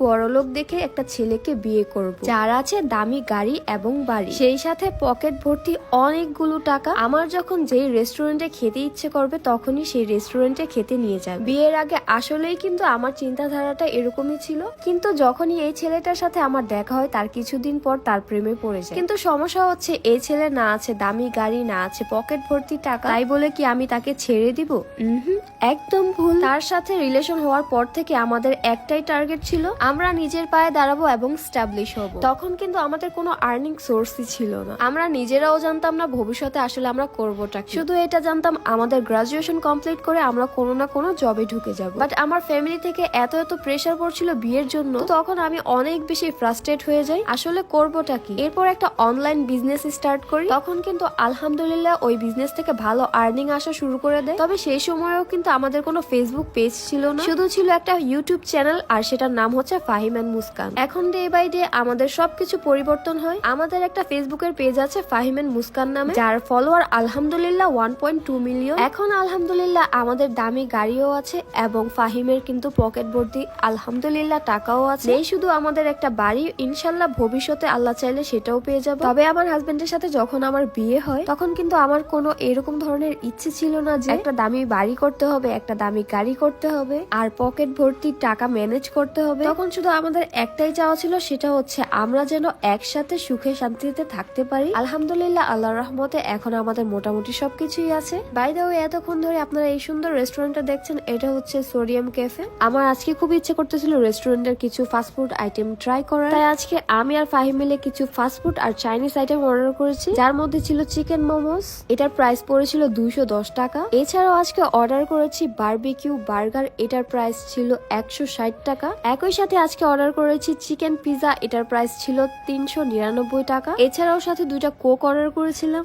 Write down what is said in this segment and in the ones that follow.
বড়লোক দেখে একটা ছেলেকে বিয়ে করব, যার আছে দামি গাড়ি এবং বাড়ি, সেই সাথে পকেট ভর্তি অনেকগুলো টাকা। আমার যখন যেই রেস্টুরেন্টে খেতে ইচ্ছে করবে তখনই সেই রেস্টুরেন্টে খেতে নিয়ে যাবে। বিয়ের আগে আসলেই কিন্তু আমার চিন্তাধারাটা এরকমই ছিল, কিন্তু যখনই এই ছেলেটার সাথে আমার দেখা হয় তার কিছুদিন পর তার প্রেমে পড়ে যায়। কিন্তু সমস্যা হচ্ছে এই ছেলে না আছে দামি গাড়ি, না আছে পকেট ভর্তি টাকা, তাই বলে কি আমি তাকে ছেড়ে দিব? একদম ভুল। তার সাথে রিলেশন হওয়ার পর থেকে আমাদের একটাই টার্গেট ছিল, আমরা নিজের পায়ে দাঁড়াবো এবং স্টাবলিশ হব। তখন কিন্তু আমাদের কোনো আর্নিং সোর্সই ছিল না, আমরা নিজেরাও জানতাম না ভবিষ্যতে আসলে আমরা করবোটা কি। শুধু এটা জানতাম আমাদের গ্রাজুয়েশন কমপ্লিট করে আমরা কোনো না কোনো জবে ঢুকে যাব। বাট আমার ফ্যামিলি থেকে এত প্রেসার পড়ছিল বিয়ের জন্য, তখন আমি অনেক বেশি ফ্রাস্ট্রেট হয়ে যাই, আসলে করবোটা কি। এরপর একটা অনলাইন বিজনেস স্টার্ট করি, তখন কিন্তু আলহামদুলিল্লাহ ওই বিজনেস থেকে ভালো আর্নিং আসা শুরু করে দেয়। তবে সেই সময়ও কিন্তু আমাদের কোনো ফেসবুক পেজ ছিল না, শুধু ছিল একটা ইউটিউব চ্যানেল, আর সেটার নাম হচ্ছে ফাহিম এন্ড মুস্কান। এখন ডে বাই ডে আমাদের সবকিছু পরিবর্তন হয়। আমাদের একটা ফেসবুকের পেজ আছে ফাহিম এন্ড মুস্কান নামে, যার ফলোয়ার আলহামদুলিল্লাহ 1.2 মিলিয়ন। এখন আলহামদুলিল্লাহ আমাদের দামি গাড়িও আছে এবং ফাহিমের কিন্তু পকেট ভর্তি আলহামদুলিল্লাহ টাকাও আছে। এই শুধু আমাদের একটা বাড়ি, ইনশাল্লাহ ভবিষ্যতে আল্লাহ চাইলে সেটাও পেয়ে যাবো। তবে আমার হাজবেন্ডের সাথে যখন আমার বিয়ে হয় তখন কিন্তু আমার কোনো এরকম ধরনের ইচ্ছে ছিল না যে একটা দামি বাড়ি করতে হবে, একটা দামি গাড়ি করতে হবে, আর পকেট ভর্তি টাকা ম্যানেজ করতে হবে। তখন শুধু আমাদের একটাই চাওয়া ছিল, সেটা হচ্ছে আমরা যেন একসাথে সুখে শান্তিতে থাকতে পারি। আলহামদুলিল্লাহ আল্লাহর রহমতে এখন আমাদের মোটামুটি সবকিছুই আছে। বাই দ্য ওয়ে, এতক্ষণ ধরে আপনারা এই সুন্দর রেস্টুরেন্টটা দেখছেন, এটা হচ্ছে সোডিয়াম ক্যাফে। আমার আজকে খুব ইচ্ছে করতেছিল রেস্টুরেন্টের কিছু ফাস্টফুড আইটেম ট্রাই করার, তাই আজকে আমি আর ফাহিম মিলে কিছু ফাস্টফুড আর চাইনিজ আইটেম অর্ডার করেছি, যার মধ্যে ছিল চিকেন মোমোস, এটার প্রাইস পড়েছিল 210 টাকা। এছাড়াও আজকে অর্ডার করেছি বারবিকিউ বার্গার, এটার প্রাইস ছিল 160 টাকা। একই সাথে আজকে অর্ডার করেছি চিকেন পিজা, এটার প্রাইস ছিল 399 টাকা। এছাড়াও সাথে 2টা কোক অর্ডার করেছিলাম,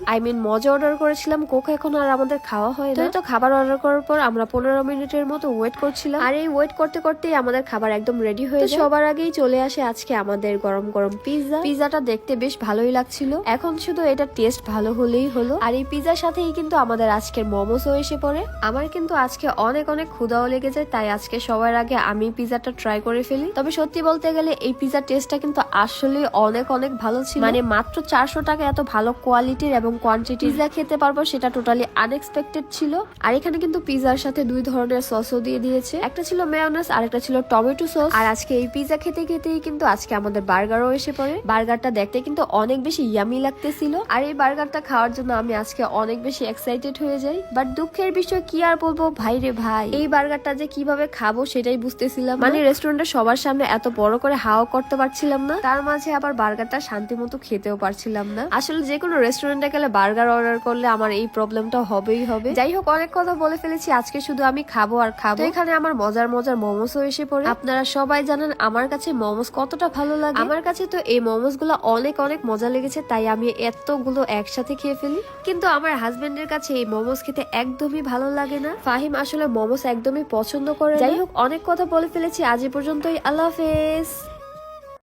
মজা অর্ডার করেছিলাম। কোক এখন আর আমাদের খাওয়া হয় না, তো খাবার অর্ডার করার পর আমরা 15 মিনিটের মতো ওয়েট করছিলাম, আর এই ওয়েট করতে করতেই আমাদের খাবার একদম রেডি হয়ে যায়। সবার আগেই চলে আসে আজকে আমাদের গরম গরম পিজা। পিজাটা দেখতে বেশ ভালোই লাগছিল, এখন শুধু এটা টেস্ট ভালো হলেই হলো। আর এই পিজার সাথেই কিন্তু আমাদের আজকের মোমোসও এসে পড়ে। আমার কিন্তু আজকে অনেক অনেক ক্ষুধাও লেগে যায়, তাই আজকে সবার আগে আমি পিজাটা ট্রাই করে ফেলি। তবে সত্যি বলতে গেলে এই পিজার টেস্টটা কিন্তু আসলে অনেক অনেক ভালো ছিল, মানে মাত্র 400 টাকা এত ভালো কোয়ালিটির এবং কোয়ান্টিটি পিজা খেতে পারবো সেটা টোটালি আনএক্সপেক্টেড ছিল। আর এখানে কিন্তু পিজার সাথে 2 ধরনের সসও দিয়ে দিয়েছে, একটা ছিল মেয়োনেজ আর একটা ছিল টমেটো সস। আর আজকে এই পিজা খেতে খেতেই কিন্তু আজকে আমাদের বার্গারও এসে পড়ে। বার্গারটা দেখতে কিন্তু অনেক বেশি ইয়ামি লাগতেছিল, আর এই বার্গারটা খাওয়ার জন্য আমি আজকে অনেক বেশি এক্সাইটেড হয়ে যাই। বাট দুঃখের বিষয় কি আর বলবো ভাই রে ভাই, এই বার্গারটা যে কিভাবে খাবো সেটাই বুঝতেছিলাম, মানে রেস্টুরেন্টের সবার সামনে এত বড় করে হাওয়া করতে পারছিলাম না, তার মাঝে আবার বার্গারটা শান্তি মতো খেতেও পারছিলাম না। আসলে যে কোনো রেস্টুরেন্টে গেলে বার্গার অর্ডার করলে আমার এই প্রবলেমটা হবেই হবে। যাই হোক, অনেক কথা বলে ফেলেছি, আজকে শুধু আমি খাবো আর খাবো। এখানে আমার মজার মজার মোমোসও এসে পড়ে। আপনারা সবাই জানেন আমার কাছে মোমোস কতটা ভালো লাগে, আমার কাছে তো এই মোমোস গুলো অনেক অনেক মজা লেগেছে, তাই আমি এতগুলো একসাথে খেয়ে ফেলি। কিন্তু আমার হাজবেন্ডের কাছে এই মোমোস খেতে একদমই ভালো লাগে না, ফাহিম আসলে মোমোস একদমই পছন্দ করে। যাই হোক, অনেক কথা বলে ফেলেছি, আজ এ পর্যন্তই। আল্লাহ হাফেজ।